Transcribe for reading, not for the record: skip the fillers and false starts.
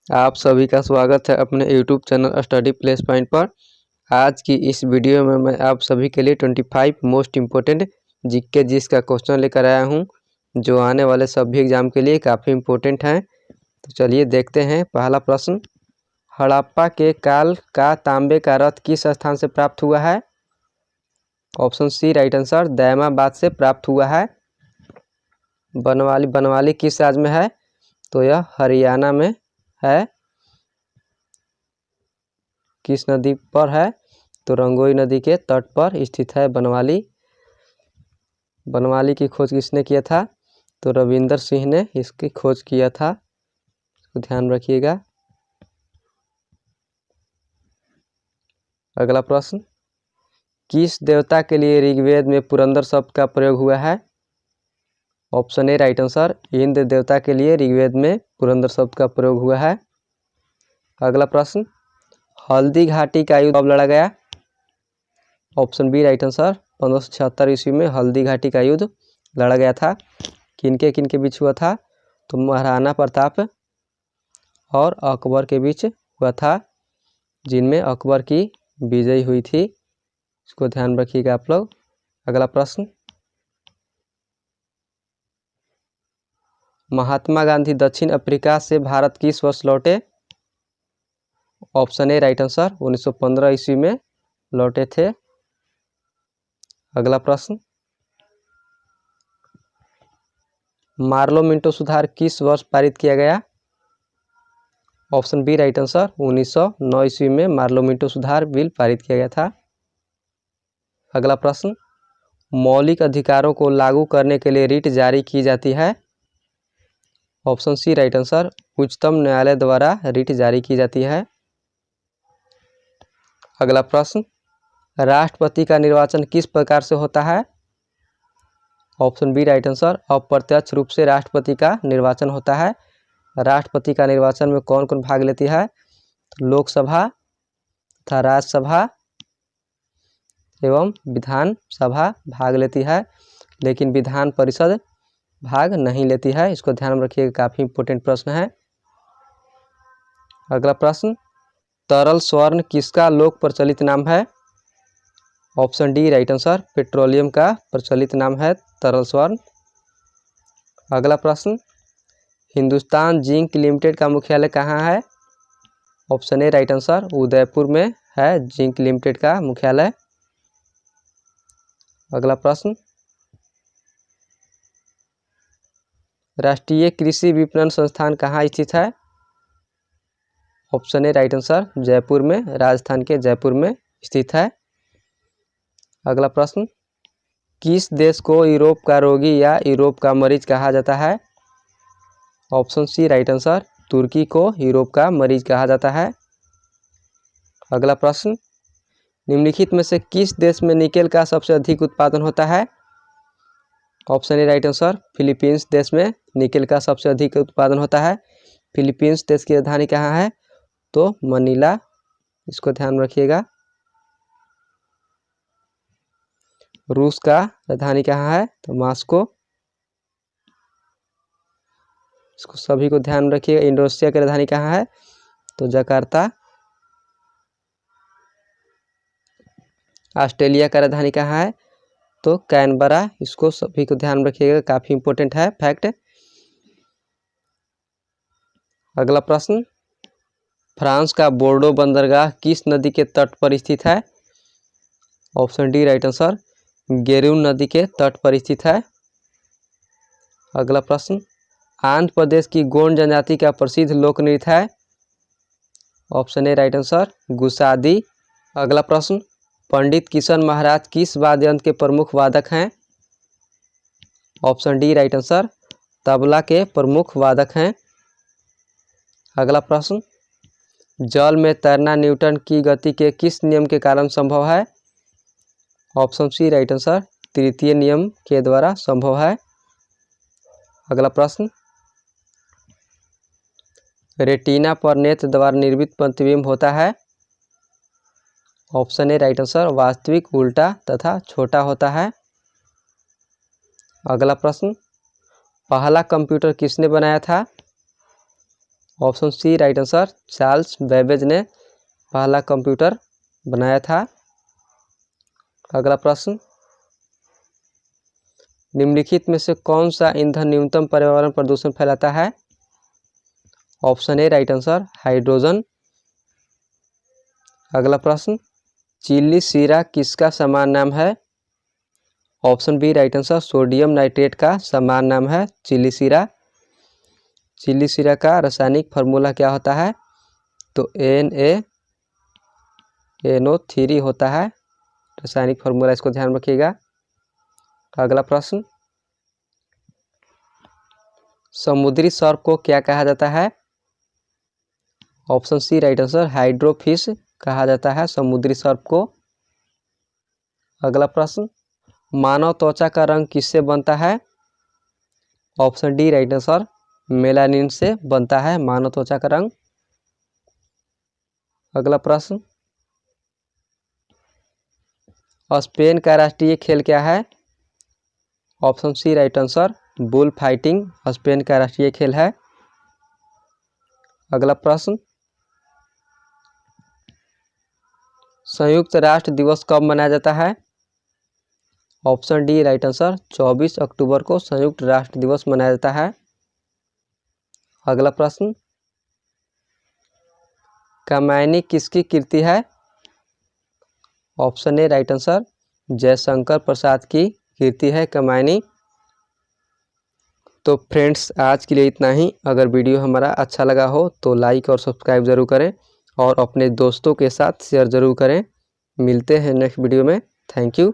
आप सभी का स्वागत है अपने YouTube channel study place point पर। आज की इस वीडियो में मैं आप सभी के लिए 25 मोस्ट इम्पोर्टेंट जीके का क्वेश्चन लेकर आया हूं, जो आने वाले सभी एग्जाम के लिए काफ़ी इम्पोर्टेंट हैं। तो चलिए देखते हैं। पहला प्रश्न, हड़प्पा के काल का तांबे का रथ किस स्थान से प्राप्त हुआ है? ऑप्शन सी राइट आंसर, दयामाबाद से प्राप्त हुआ है। बनवाली किस राज्य में है? तो यह हरियाणा में है। किस नदी पर है? तो रंगोई नदी के तट पर स्थित है बनवाली। बनवाली की खोज किसने किया था? तो रविंदर सिंह ने इसकी खोज किया था, तो ध्यान रखिएगा। अगला प्रश्न, किस देवता के लिए ऋग्वेद में पुरंदर शब्द का प्रयोग हुआ है? Option A right answer, Indra देवता के लिए ऋग्वेद में पुरंदर शब्द का प्रयोग हुआ है। अगला प्रश्न, हल्दी घाटी का युद्ध कब लड़ा गया? ऑप्शन बी राइट आंसर, 1576 ईस्वी में हल्दी घाटी का युद्ध लड़ा गया था। किनके बीच हुआ था? तो महाराणा प्रताप और अकबर के बीच हुआ था, जिनमें अकबर की विजय हुई थी। इसको ध्यान रखिएगा आप लोग। अगला प्रश्न, महात्मा गांधी दक्षिण अफ्रीका से भारत किस वर्ष लौटे? ऑप्शन ए राइट आंसर, 1915 ईस्वी में लौटे थे। अगला प्रश्न, मार्लो मिंटो सुधार किस वर्ष पारित किया गया? ऑप्शन बी राइट आंसर, 1909 ईस्वी में मार्लो मिंटो सुधार बिल पारित किया गया था। अगला प्रश्न, मौलिक अधिकारों को लागू करने के लिए रिट जारी की जाती है? ऑप्शन सी राइट आंसर, उच्चतम न्यायालय द्वारा रिट जारी की जाती है। अगला प्रश्न, राष्ट्रपति का निर्वाचन किस प्रकार से होता है? ऑप्शन बी राइट आंसर, अप्रत्यक्ष रूप से राष्ट्रपति का निर्वाचन होता है। राष्ट्रपति का निर्वाचन में कौन कौन भाग लेती है? लोकसभा तथा राज्यसभा एवं विधानसभा भाग लेती है, लेकिन विधान परिषद भाग नहीं लेती है। इसको ध्यान में रखिएगा, काफ़ी इंपोर्टेंट प्रश्न है। अगला प्रश्न, तरल स्वर्ण किसका लोक प्रचलित नाम है? Option D right answer, petroleum का प्रचलित नाम है तरल स्वर्ण। अगला प्रश्न, हिंदुस्तान जिंक लिमिटेड का मुख्यालय कहाँ है? Option A right answer, Udaipur में है जिंक लिमिटेड का मुख्यालय। अगला प्रश्न, राष्ट्रीय कृषि विपणन संस्थान कहाँ स्थित है? Option A right answer, Jaipur में, राजस्थान के जयपुर में स्थित है। अगला प्रश्न, किस देश को यूरोप का रोगी या यूरोप का मरीज कहा जाता है? ऑप्शन सी राइट आंसर, तुर्की को यूरोप का मरीज कहा जाता है। अगला प्रश्न, निम्नलिखित में से किस देश में निकेल का सबसे अधिक उत्पादन होता है? Option A right answer, Philippines देश में निकेल का सबसे अधिक उत्पादन होता है। फिलीपींस देश की राजधानी कहाँ है? तो मनीला। इसको ध्यान रखिएगा। रूस का राजधानी कहाँ है? तो मॉस्को। इसको सभी को ध्यान रखिएगा। इंडोनेशिया की राजधानी कहाँ है? तो जकार्ता। ऑस्ट्रेलिया का राजधानी कहाँ है? तो कैनबरा। इसको सभी को ध्यान रखिएगा, काफ़ी इंपोर्टेंट है फैक्ट। अगला प्रश्न, फ्रांस का बोर्डो बंदरगाह किस नदी के तट पर स्थित है? ऑप्शन डी राइट आंसर, गेरून नदी के तट पर स्थित है। अगला प्रश्न, आंध्र प्रदेश की गोंड जनजाति का प्रसिद्ध लोक नृत्य है? Option A right answer, Gusadi. अगला प्रश्न, पंडित किशन महाराज किस वाद्य यंत्र के प्रमुख वादक हैं? Option D right answer, tabla के प्रमुख वादक हैं। अगला प्रश्न, जल में तैरना न्यूटन की गति के किस नियम के कारण संभव है? ऑप्शन सी राइट आंसर, तृतीय नियम के द्वारा संभव है। अगला प्रश्न, रेटिना पर नेत्र द्वारा निर्मित प्रतिबिंब होता है? ऑप्शन ए राइट आंसर, वास्तविक, उल्टा तथा छोटा होता है। अगला प्रश्न, पहला कंप्यूटर किसने बनाया था? Option C right answer, Charles Babbage ने पहला कंप्यूटर बनाया था। अगला प्रश्न, निम्नलिखित में से कौन सा ईंधन न्यूनतम पर्यावरण प्रदूषण फैलाता है? Option A right answer, hydrogen. अगला प्रश्न, चिल्ली सीरा किसका समान नाम है? Option B right answer, sodium nitrate का समान नाम है चिल्ली सीरा। चिल्ली सीरा का रासायनिक फार्मूला क्या होता है? तो NaNO3 होता है रासायनिक फार्मूला, इसको ध्यान रखिएगा। अगला प्रश्न, समुद्री सर्प को क्या कहा जाता है? ऑप्शन सी राइट आंसर, हाइड्रोफिश कहा जाता है समुद्री सर्प को। अगला प्रश्न, मानव त्वचा का रंग किससे बनता है? Option D right answer, melanin से बनता है मानव त्वचा का रंग। अगला प्रश्न, स्पेन का राष्ट्रीय खेल क्या है? Option C right answer, bull fighting Spain का राष्ट्रीय खेल है। अगला प्रश्न, संयुक्त राष्ट्र दिवस कब मनाया जाता है? ऑप्शन डी राइट आंसर, 24 अक्टूबर को संयुक्त राष्ट्र दिवस मनाया जाता है। अगला प्रश्न, कामायनी किसकी कृति है? Option A right answer, Jaishankar Prasad की कृति है कामायनी। तो फ्रेंड्स, आज के लिए इतना ही। अगर वीडियो हमारा अच्छा लगा हो तो लाइक और सब्सक्राइब ज़रूर करें और अपने दोस्तों के साथ शेयर ज़रूर करें। मिलते हैं नेक्स्ट वीडियो में। Thank you.